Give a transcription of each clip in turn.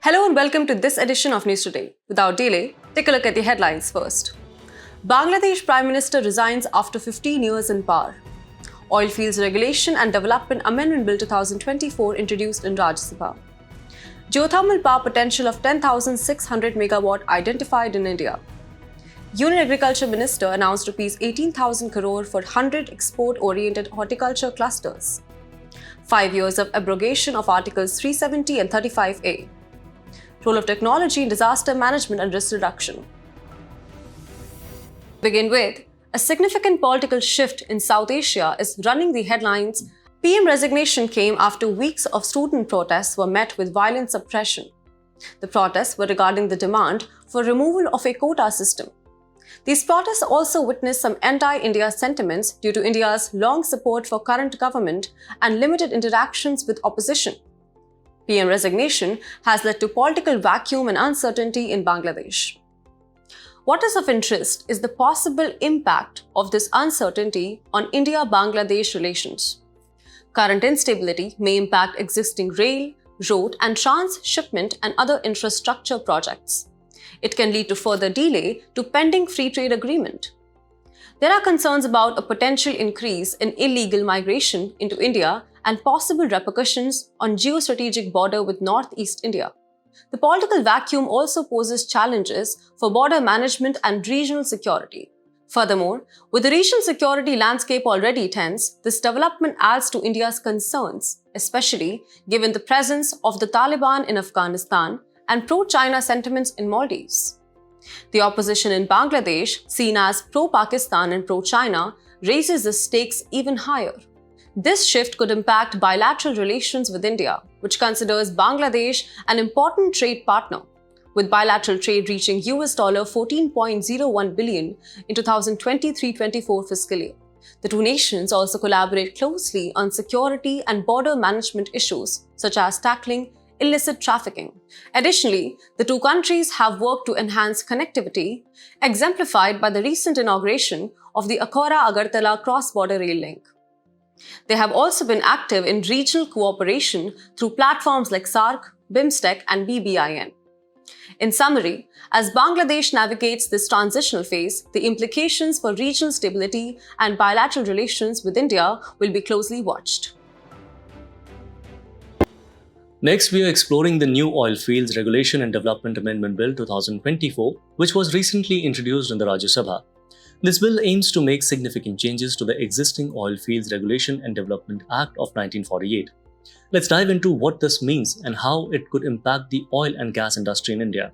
Hello and welcome to this edition of News Today. Without delay, take a look at the headlines first. Bangladesh Prime Minister resigns after 15 years in power. Oilfields Regulation and Development Amendment Bill 2024 introduced in Rajya Sabha. Geothermal power potential of 10,600 megawatt identified in India. Union Agriculture Minister announced Rs 18,000 crore for 100 export-oriented horticulture clusters. 5 years of abrogation of Articles 370 and 35A. Role of technology in disaster management and risk reduction. To begin with, a significant political shift in South Asia is running the headlines. PM resignation came after weeks of student protests were met with violent suppression. The protests were regarding the demand for removal of a quota system. These protests also witnessed some anti-India sentiments due to India's long support for current government and limited interactions with opposition. PM resignation has led to political vacuum and uncertainty in Bangladesh. What is of interest is the possible impact of this uncertainty on India-Bangladesh relations. Current instability may impact existing rail, road and transshipment and other infrastructure projects. It can lead to further delay to pending free trade agreement. There are concerns about a potential increase in illegal migration into India and possible repercussions on geostrategic border with Northeast India. The political vacuum also poses challenges for border management and regional security. Furthermore, with the regional security landscape already tense, this development adds to India's concerns, especially given the presence of the Taliban in Afghanistan and pro-China sentiments in Maldives. The opposition in Bangladesh, seen as pro-Pakistan and pro-China, raises the stakes even higher. This shift could impact bilateral relations with India, which considers Bangladesh an important trade partner, with bilateral trade reaching US $14.01 billion in 2023-24 fiscal year. The two nations also collaborate closely on security and border management issues, such as tackling illicit trafficking. Additionally, the two countries have worked to enhance connectivity, exemplified by the recent inauguration of the Akhora-Agartala cross-border rail link. They have also been active in regional cooperation through platforms like SAARC, BIMSTEC, and BBIN. In summary, as Bangladesh navigates this transitional phase, the implications for regional stability and bilateral relations with India will be closely watched. Next, we are exploring the new Oilfields Regulation and Development Amendment Bill 2024, which was recently introduced in the Rajya Sabha. This bill aims to make significant changes to the existing Oilfields Regulation and Development Act of 1948. Let's dive into what this means and how it could impact the oil and gas industry in India.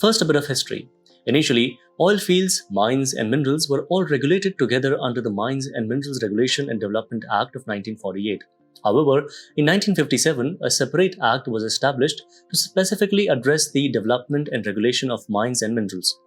First, a bit of history. Initially, oil fields, mines, and minerals were all regulated together under the Mines and Minerals Regulation and Development Act of 1948. However, in 1957, a separate act was established to specifically address the development and regulation of mines and minerals.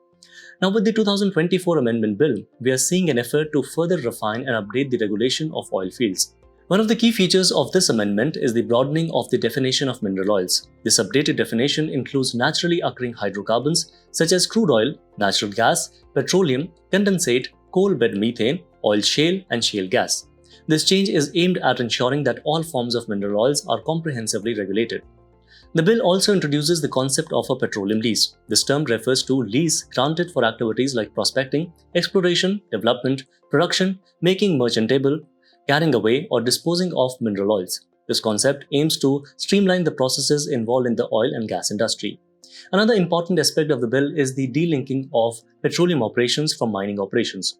Now, with the 2024 Amendment Bill, we are seeing an effort to further refine and update the regulation of oil fields. One of the key features of this amendment is the broadening of the definition of mineral oils. This updated definition includes naturally occurring hydrocarbons such as crude oil, natural gas, petroleum, condensate, coal bed methane, oil shale, and shale gas. This change is aimed at ensuring that all forms of mineral oils are comprehensively regulated. The bill also introduces the concept of a petroleum lease. This term refers to lease granted for activities like prospecting, exploration, development, production, making merchantable, carrying away, or disposing of mineral oils. This concept aims to streamline the processes involved in the oil and gas industry. Another important aspect of the bill is the delinking of petroleum operations from mining operations.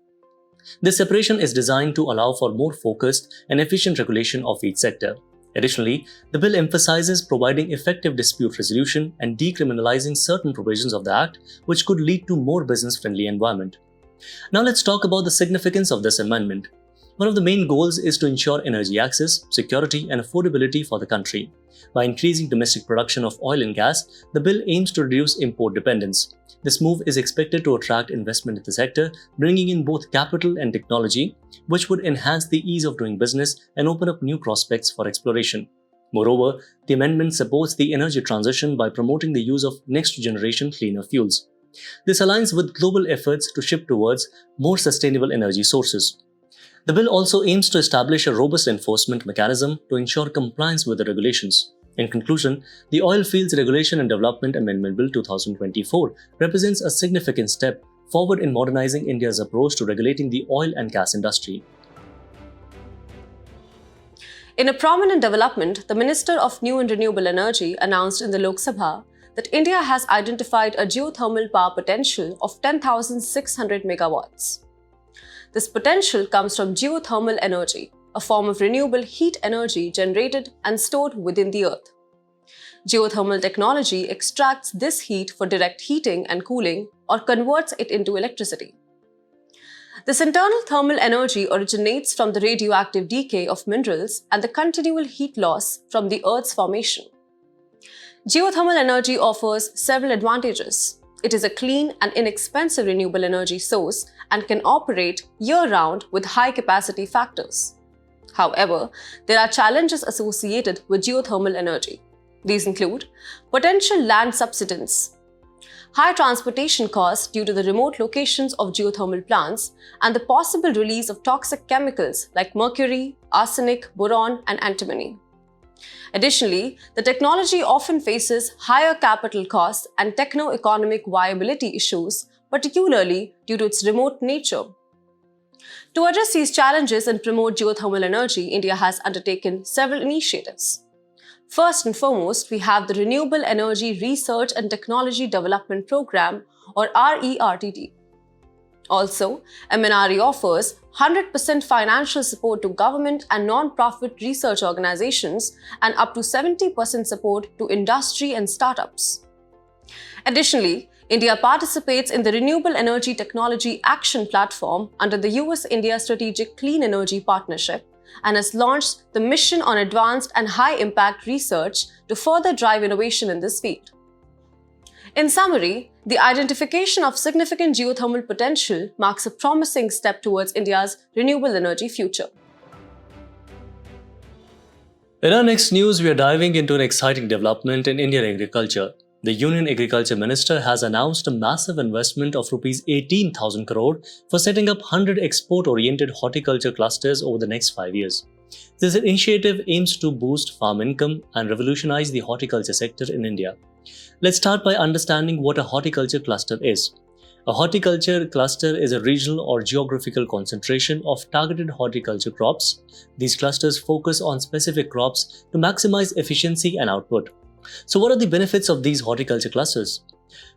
This separation is designed to allow for more focused and efficient regulation of each sector. Additionally, the bill emphasizes providing effective dispute resolution and decriminalizing certain provisions of the Act, which could lead to more business-friendly environment. Now let's talk about the significance of this amendment. One of the main goals is to ensure energy access, security, and affordability for the country. By increasing domestic production of oil and gas, the bill aims to reduce import dependence. This move is expected to attract investment in the sector, bringing in both capital and technology, which would enhance the ease of doing business and open up new prospects for exploration. Moreover, the amendment supports the energy transition by promoting the use of next-generation cleaner fuels. This aligns with global efforts to shift towards more sustainable energy sources. The bill also aims to establish a robust enforcement mechanism to ensure compliance with the regulations. In conclusion, the Oilfields Regulation and Development Amendment Bill 2024 represents a significant step forward in modernizing India's approach to regulating the oil and gas industry. In a prominent development, the Minister of New and Renewable Energy announced in the Lok Sabha that India has identified a geothermal power potential of 10,600 megawatts. This potential comes from geothermal energy, a form of renewable heat energy generated and stored within the earth. Geothermal technology extracts this heat for direct heating and cooling or converts it into electricity. This internal thermal energy originates from the radioactive decay of minerals and the continual heat loss from the Earth's formation. Geothermal energy offers several advantages. It is a clean and inexpensive renewable energy source and can operate year-round with high capacity factors. However, there are challenges associated with geothermal energy. These include potential land subsidence, high transportation costs due to the remote locations of geothermal plants, and the possible release of toxic chemicals like mercury, arsenic, boron, and antimony. Additionally, the technology often faces higher capital costs and techno-economic viability issues, particularly due to its remote nature. To address these challenges and promote geothermal energy, India has undertaken several initiatives. First and foremost, we have the Renewable Energy Research and Technology Development Program, or RERTT. Also, MNRE offers 100% financial support to government and non-profit research organizations and up to 70% support to industry and startups. Additionally, India participates in the Renewable Energy Technology Action Platform under the US-India Strategic Clean Energy Partnership and has launched the Mission on Advanced and High-Impact Research to further drive innovation in this field. In summary, the identification of significant geothermal potential marks a promising step towards India's renewable energy future. In our next news, we are diving into an exciting development in Indian agriculture. The Union Agriculture Minister has announced a massive investment of Rs 18,000 crore for setting up 100 export-oriented horticulture clusters over the next 5 years. This initiative aims to boost farm income and revolutionize the horticulture sector in India. Let's start by understanding what a horticulture cluster is. A horticulture cluster is a regional or geographical concentration of targeted horticulture crops. These clusters focus on specific crops to maximize efficiency and output. So what are the benefits of these horticulture clusters?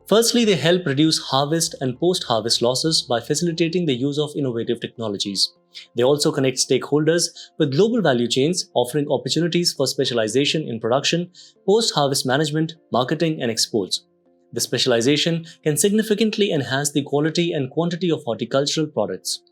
Firstly, they help reduce harvest and post-harvest losses by facilitating the use of innovative technologies. They also connect stakeholders with global value chains, offering opportunities for specialization in production, post-harvest management, marketing, and exports. The specialization can significantly enhance the quality and quantity of horticultural products.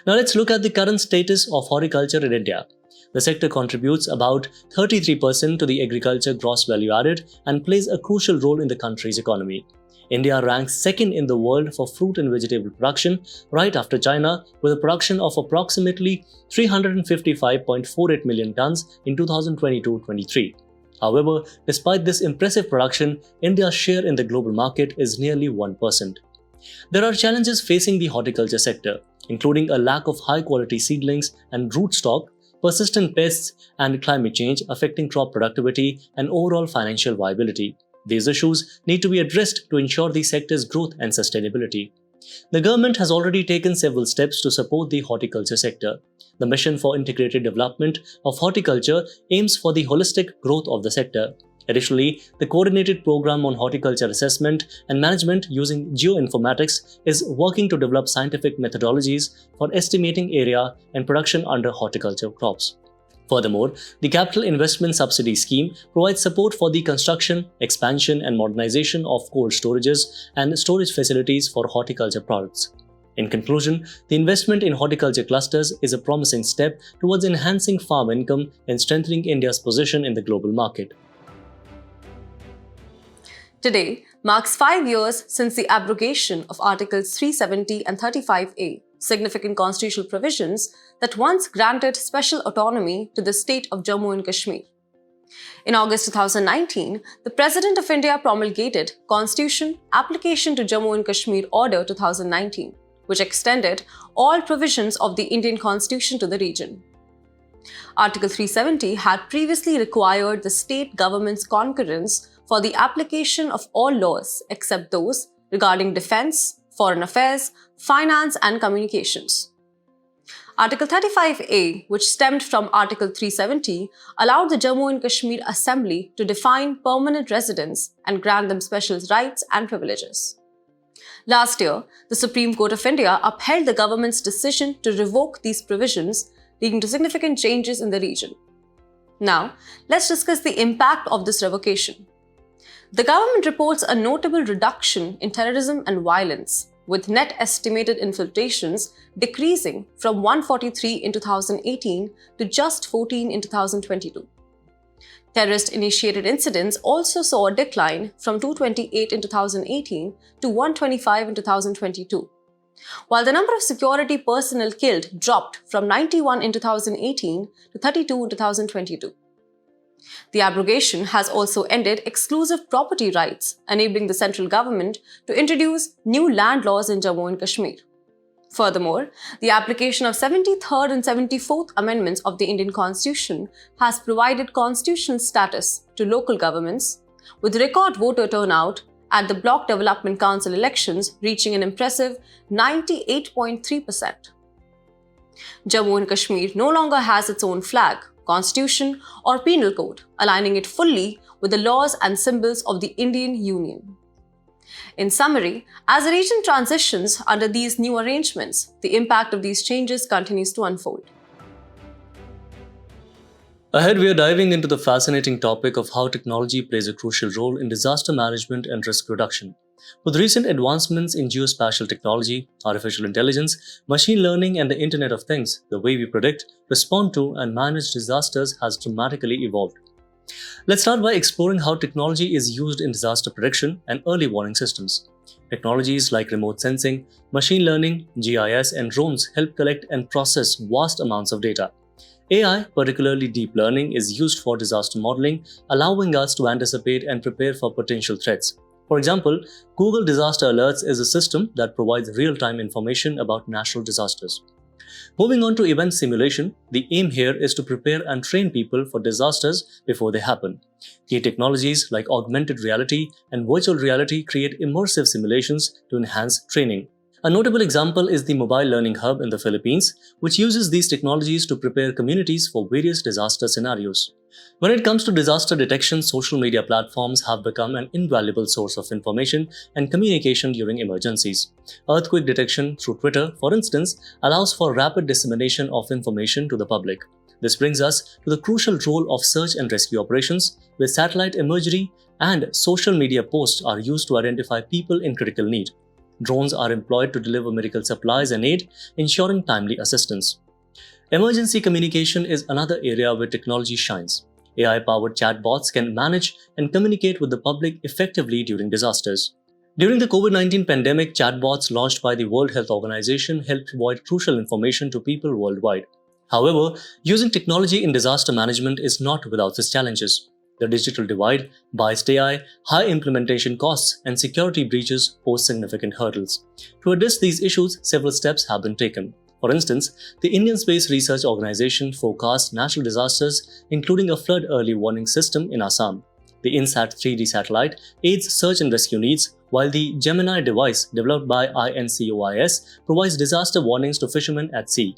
Now let's look at the current status of horticulture in India. The sector contributes about 33% to the agriculture gross value added and plays a crucial role in the country's economy. India ranks second in the world for fruit and vegetable production, right after China, with a production of approximately 355.48 million tons in 2022-23. However, despite this impressive production, India's share in the global market is nearly 1%. There are challenges facing the horticulture sector, including a lack of high-quality seedlings and rootstock, persistent pests, and climate change affecting crop productivity and overall financial viability. These issues need to be addressed to ensure the sector's growth and sustainability. The government has already taken several steps to support the horticulture sector. The Mission for Integrated Development of Horticulture aims for the holistic growth of the sector. Additionally, the Coordinated Program on Horticulture Assessment and Management using Geoinformatics is working to develop scientific methodologies for estimating area and production under horticulture crops. Furthermore, the Capital Investment Subsidy Scheme provides support for the construction, expansion, and modernization of cold storages and storage facilities for horticulture products. In conclusion, the investment in horticulture clusters is a promising step towards enhancing farm income and strengthening India's position in the global market. Today marks 5 years since the abrogation of Articles 370 and 35A, significant constitutional provisions that once granted special autonomy to the state of Jammu and Kashmir. In August 2019, the President of India promulgated Constitution Application to Jammu and Kashmir Order 2019, which extended all provisions of the Indian Constitution to the region. Article 370 had previously required the state government's concurrence for the application of all laws except those regarding defense, foreign affairs, finance, and communications. Article 35A, which stemmed from Article 370, allowed the Jammu and Kashmir Assembly to define permanent residents and grant them special rights and privileges. Last year, the Supreme Court of India upheld the government's decision to revoke these provisions, leading to significant changes in the region. Now, let's discuss the impact of this revocation. The government reports a notable reduction in terrorism and violence, with net estimated infiltrations decreasing from 143 in 2018 to just 14 in 2022. Terrorist-initiated incidents also saw a decline from 228 in 2018 to 125 in 2022, while the number of security personnel killed dropped from 91 in 2018 to 32 in 2022. The abrogation has also ended exclusive property rights, enabling the central government to introduce new land laws in Jammu and Kashmir. Furthermore, the application of 73rd and 74th Amendments of the Indian Constitution has provided constitutional status to local governments, with record voter turnout at the Block Development Council elections reaching an impressive 98.3%. Jammu and Kashmir no longer has its own flag, constitution, or penal code, aligning it fully with the laws and symbols of the Indian Union. In summary, as the region transitions under these new arrangements, the impact of these changes continues to unfold. Ahead, we are diving into the fascinating topic of how technology plays a crucial role in disaster management and risk reduction. With recent advancements in geospatial technology, artificial intelligence, machine learning, and the Internet of Things, the way we predict, respond to, and manage disasters has dramatically evolved. Let's start by exploring how technology is used in disaster prediction and early warning systems. Technologies like remote sensing, machine learning, GIS, and drones help collect and process vast amounts of data. AI, particularly deep learning, is used for disaster modeling, allowing us to anticipate and prepare for potential threats. For example, Google Disaster Alerts is a system that provides real-time information about natural disasters. Moving on to event simulation, the aim here is to prepare and train people for disasters before they happen. Key technologies like augmented reality and virtual reality create immersive simulations to enhance training. A notable example is the Mobile Learning Hub in the Philippines, which uses these technologies to prepare communities for various disaster scenarios. When it comes to disaster detection, social media platforms have become an invaluable source of information and communication during emergencies. Earthquake detection through Twitter, for instance, allows for rapid dissemination of information to the public. This brings us to the crucial role of search and rescue operations, where satellite imagery and social media posts are used to identify people in critical need. Drones are employed to deliver medical supplies and aid, ensuring timely assistance. Emergency communication is another area where technology shines. AI-powered chatbots can manage and communicate with the public effectively during disasters. During the COVID-19 pandemic, chatbots launched by the World Health Organization helped provide crucial information to people worldwide. However, using technology in disaster management is not without its challenges. The digital divide, biased AI, high implementation costs, and security breaches pose significant hurdles. To address these issues, several steps have been taken. For instance, the Indian Space Research Organization forecasts natural disasters, including a flood early warning system in Assam. The INSAT 3D satellite aids search and rescue needs, while the Gemini device, developed by INCOIS, provides disaster warnings to fishermen at sea.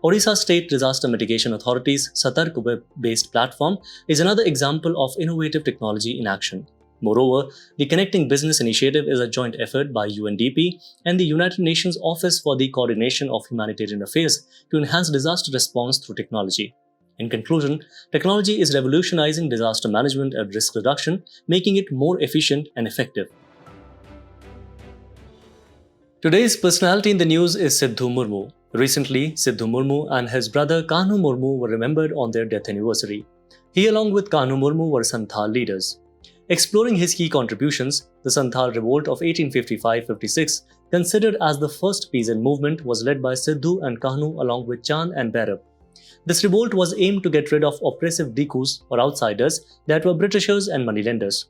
Odisha State Disaster Mitigation Authority's Satark web-based platform is another example of innovative technology in action. Moreover, the Connecting Business Initiative is a joint effort by UNDP and the United Nations Office for the Coordination of Humanitarian Affairs to enhance disaster response through technology. In conclusion, technology is revolutionizing disaster management and risk reduction, making it more efficient and effective. Today's personality in the news is Sidhu Murmu. Recently, Sidhu Murmu and his brother Kanu Murmu were remembered on their death anniversary. He along with Kanu Murmu were Santhal leaders. Exploring his key contributions, the Santhal Revolt of 1855-56, considered as the first peasant movement, was led by Sidhu and Kanu along with Chand and Bhairab. This revolt was aimed to get rid of oppressive Dikus or outsiders that were Britishers and moneylenders.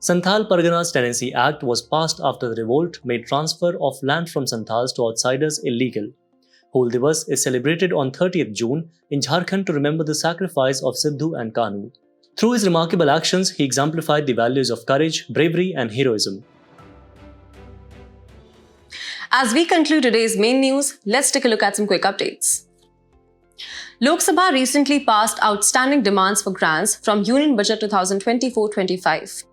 Santhal Pargana's Tenancy Act was passed after the revolt made transfer of land from Santhals to outsiders illegal. Hol Divas is celebrated on 30th June in Jharkhand to remember the sacrifice of Sidhu and Kanu. Through his remarkable actions, he exemplified the values of courage, bravery, and heroism. As we conclude today's main news, let's take a look at some quick updates. Lok Sabha recently passed outstanding demands for grants from Union Budget 2024-25.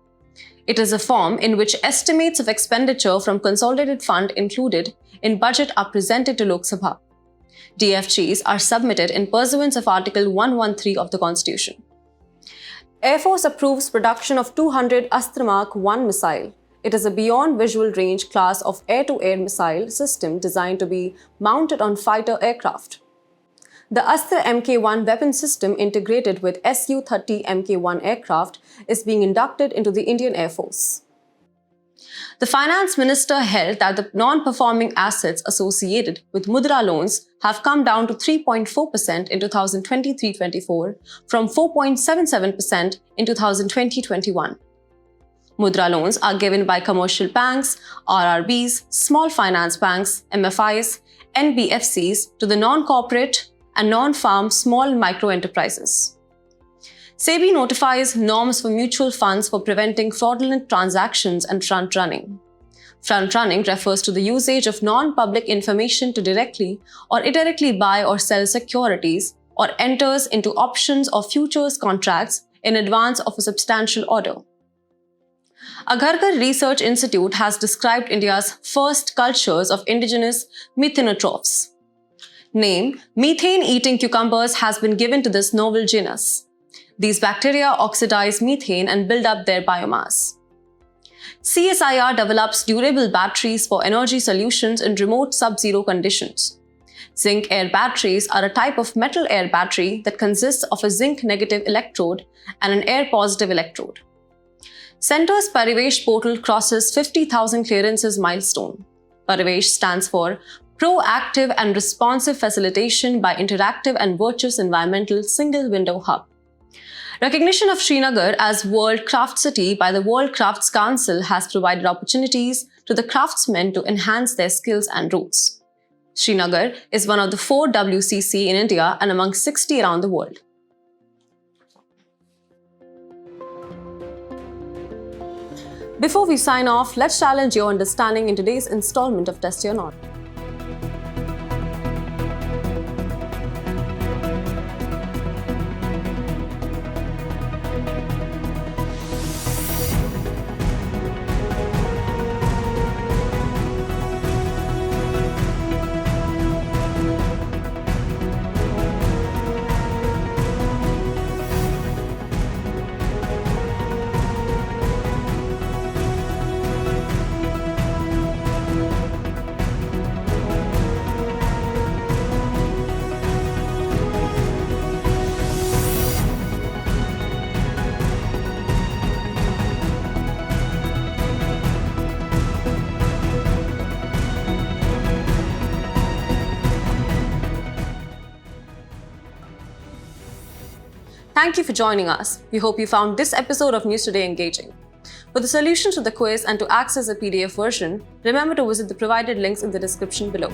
It is a form in which estimates of expenditure from consolidated fund included in budget are presented to Lok Sabha. DFGs are submitted in pursuance of Article 113 of the Constitution. Air Force approves production of 200 Astra Mark 1 missile. It is a beyond visual range class of air-to-air missile system designed to be mounted on fighter aircraft. The Astra Mk1 weapon system integrated with Su-30 Mk1 aircraft is being inducted into the Indian Air Force. The Finance Minister held that the non-performing assets associated with Mudra loans have come down to 3.4% in 2023-24 from 4.77% in 2020-21. Mudra loans are given by commercial banks, RRBs, small finance banks, MFIs, NBFCs to the non-corporate and non-farm small micro-enterprises. SEBI notifies norms for mutual funds for preventing fraudulent transactions and front-running. Front-running refers to the usage of non-public information to directly or indirectly buy or sell securities or enters into options or futures contracts in advance of a substantial order. Agarkar Research Institute has described India's first cultures of indigenous methanotrophs. Name, methane-eating cucumbers has been given to this novel genus. These bacteria oxidize methane and build up their biomass. CSIR develops durable batteries for energy solutions in remote sub-zero conditions. Zinc air batteries are a type of metal air battery that consists of a zinc-negative electrode and an air-positive electrode. Centre's Parivesh portal crosses 50,000 clearances milestone. Parivesh stands for Proactive and Responsive Facilitation by Interactive and Virtuous Environmental Single Window Hub. Recognition of Srinagar as World Craft City by the World Crafts Council has provided opportunities to the craftsmen to enhance their skills and roots. Srinagar is one of the 4 WCC in India and among 60 around the world. Before we sign off, let's challenge your understanding in today's installment of Test Your Knowledge. Thank you for joining us. We hope you found this episode of News Today engaging. For the solution to the quiz and to access a PDF version, remember to visit the provided links in the description below.